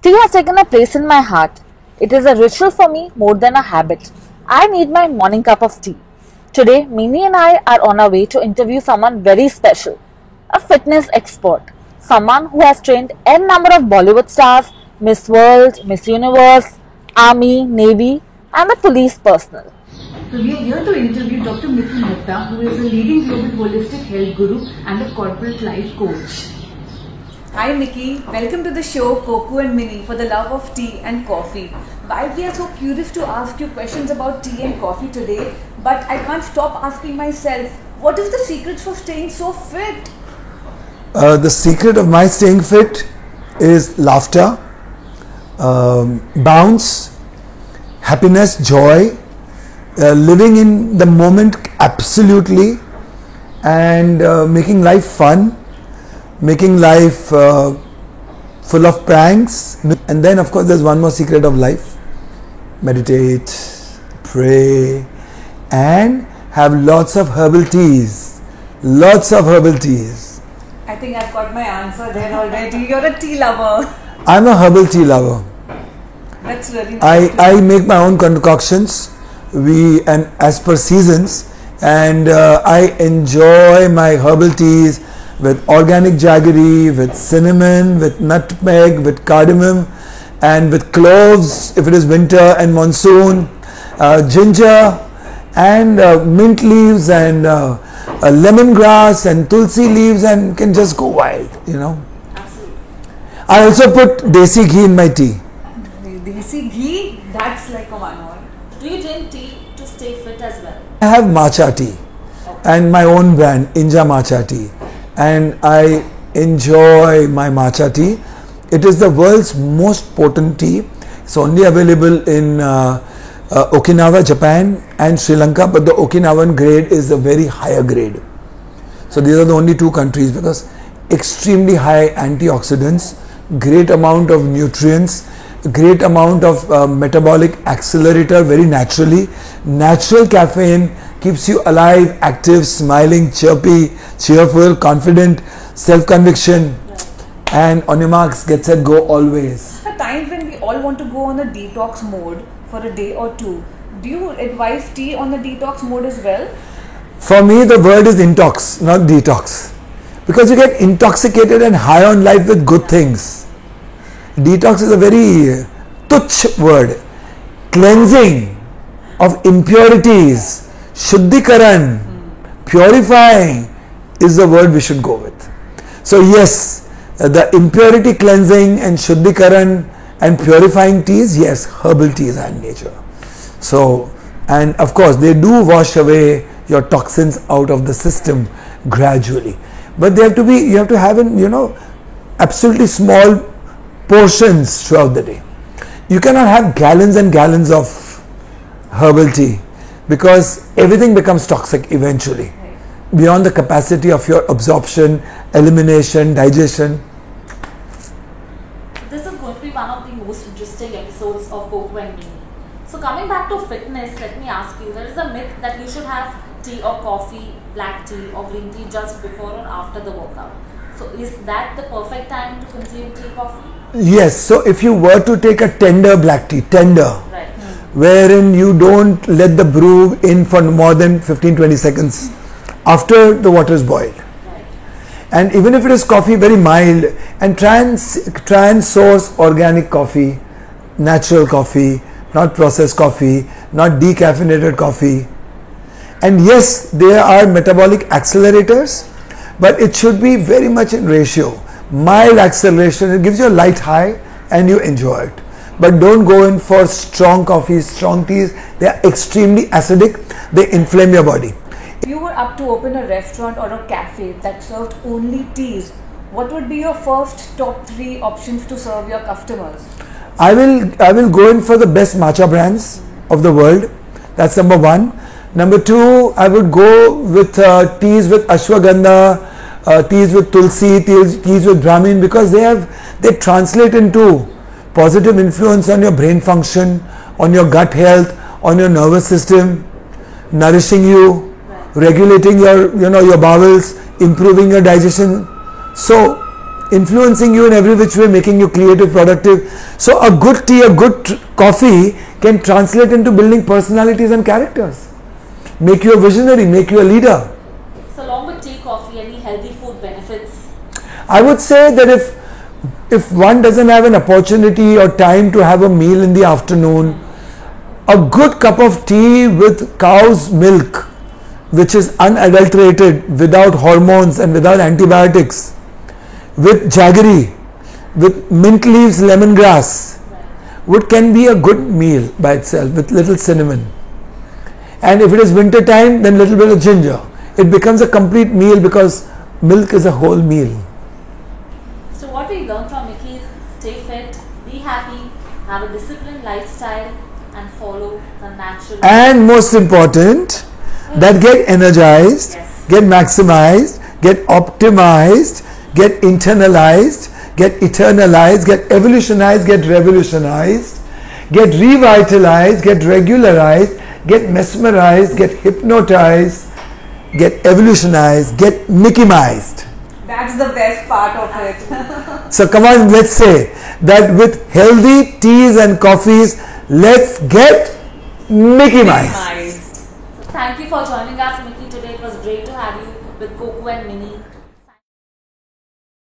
Tea has taken a place in my heart. It is a ritual for me more than a habit. I need my morning cup of tea. Today, Mini and I are on our way to interview someone very special, a fitness expert, someone who has trained n number of Bollywood stars, Miss World, Miss Universe, Army, Navy, and the police personnel. So we are here to interview Dr. Mithun Mehta, who is a leading global holistic health guru and a corporate life coach. Hi Nikki, welcome to the show Coco and Mini for the love of tea and coffee. While we are so curious to ask you questions about tea and coffee today, but I can't stop asking myself, what is the secret for staying so fit? The secret of my staying fit is laughter, bounce, happiness, joy, living in the moment absolutely, and making life fun, making life full of pranks. And then of course there's one more secret of life: meditate, pray, and have lots of herbal teas. I think I've got my answer there already. You're a tea lover. I'm a herbal tea lover. That's really nice. I make my own concoctions, and as per seasons, and I enjoy my herbal teas with organic jaggery, with cinnamon, with nutmeg, with cardamom, and with cloves if it is winter and monsoon, ginger, and mint leaves, and lemongrass, and tulsi leaves, and can just go wild, Absolutely. I also put desi ghee in my tea. Desi ghee, that's like a one-on. Do you drink tea to stay fit as well? I have matcha tea and my own brand, Inja Matcha Tea, and I enjoy my matcha tea. It is the world's most potent tea. It's only available in Okinawa, Japan, and Sri Lanka, but the Okinawan grade is the very higher grade. So these are the only two countries, because extremely high antioxidants, great amount of nutrients, great amount of metabolic accelerator, very naturally. Natural caffeine keeps you alive, active, smiling, chirpy, cheerful, confident, self-conviction, and on your marks, get set, go always. At times when we all want to go on a detox mode for a day or two, do you advise tea on the detox mode as well? For me, the word is intox, not detox, because you get intoxicated and high on life with good things. Detox is a very tuch word. Cleansing of impurities, shuddhikaran, purifying is the word we should go with. So yes, the impurity cleansing and shuddhikaran and purifying teas, yes, herbal teas are in nature. So, and of course they do wash away your toxins out of the system gradually, but they have to be, you have to have in, absolutely small portions throughout the day. You cannot have gallons and gallons of herbal tea, because everything becomes toxic eventually, beyond the capacity of your absorption, elimination, digestion. This is going to be one of the most interesting episodes of Coco and Mini. So coming back to fitness, let me ask you, there is a myth that you should have tea or coffee, black tea or green tea just before or after the workout. So is that the perfect time to consume tea, coffee? Yes, so if you were to take a tender black tea, Right. wherein you don't let the brew in for more than 15-20 seconds after the water is boiled. Right. And even if it is coffee, very mild, and try and source organic coffee, natural coffee, not processed coffee, not decaffeinated coffee. And yes, there are metabolic accelerators, but it should be very much in ratio. Mild acceleration, it gives you a light high and you enjoy it. But don't go in for strong coffees, strong teas. They are extremely acidic, they inflame your body. If you were up to open a restaurant or a cafe that served only teas, what would be your first top 3 options to serve your customers? I will go in for the best matcha brands of the world. That's number 1. Number 2, I would go with teas with ashwagandha, teas with tulsi, teas with brahmin, because they translate into positive influence on your brain function, on your gut health, on your nervous system, nourishing you, regulating your bowels, improving your digestion. So influencing you in every which way, making you creative, productive. So a good tea, a good coffee can translate into building personalities and characters, make you a visionary, make you a leader. So along with tea, coffee, any healthy food benefits? I would say that if one doesn't have an opportunity or time to have a meal in the afternoon, a good cup of tea with cow's milk, which is unadulterated, without hormones and without antibiotics, with jaggery, with mint leaves, lemongrass, can be a good meal by itself with little cinnamon. And if it is winter time, then little bit of ginger. It becomes a complete meal because milk is a whole meal. So what we learned from Mickey is stay fit, be happy, have a disciplined lifestyle and follow the natural. And most important, that get energized, get maximized, get optimized, get internalized, get eternalized, get evolutionized, get revolutionized, get revitalized, get regularized, get mesmerized, get hypnotized, get evolutionized, get Mickeyized. That's the best part of it. So come on, let's say that with healthy teas and coffees, let's get Mickeyized. So thank you for joining us, Mickey, today. It was great to have you with Coco and Minnie.